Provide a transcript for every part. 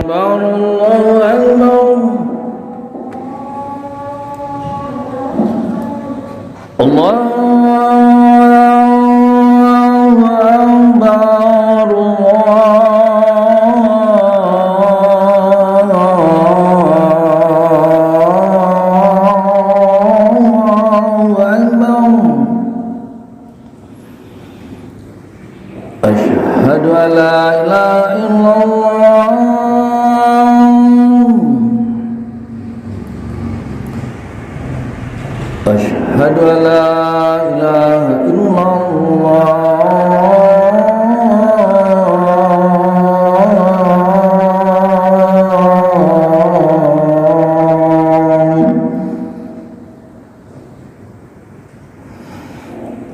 أكبر الله أكبر الله أكبر أشهد أن لا إله إلا الله أشهد أن لا إله إلا الله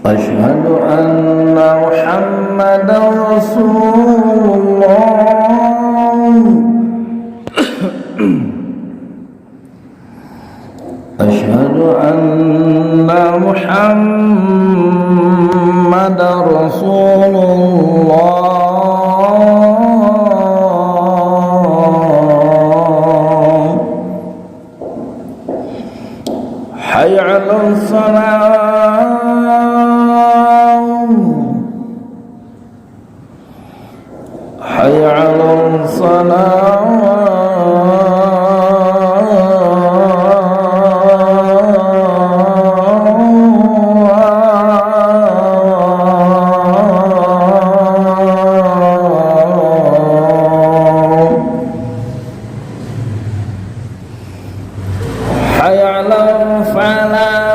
أشهد أن محمدا رسول الله أشهد أن محمدا رسول الله حي على الصلاة حي على حي على الفلاح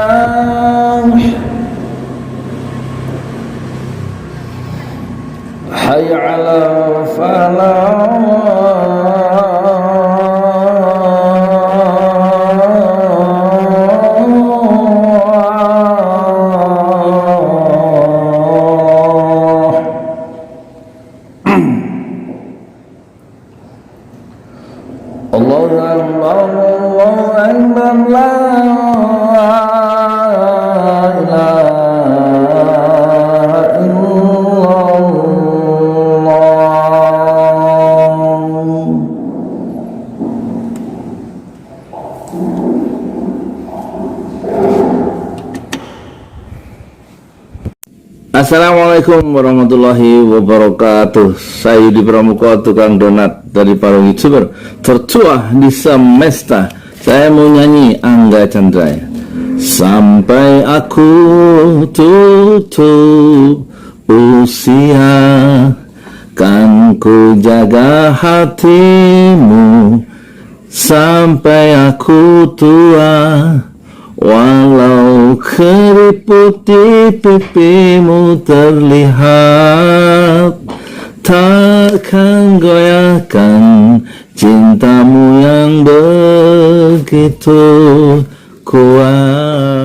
حي على الله أكبر الله أكبر لا إله إلا الله. Assalamualaikum warahmatullahi wabarakatuh. Saya Yudi Pramuka, tukang donat dari para YouTuber tertua di semesta. Saya mau nyanyi Angga Chandra. Sampai aku tutup usia, kan ku jaga hatimu sampai aku tua. Walau keriput di pipimu terlihat, takkan goyahkan cintamu yang begitu kuat.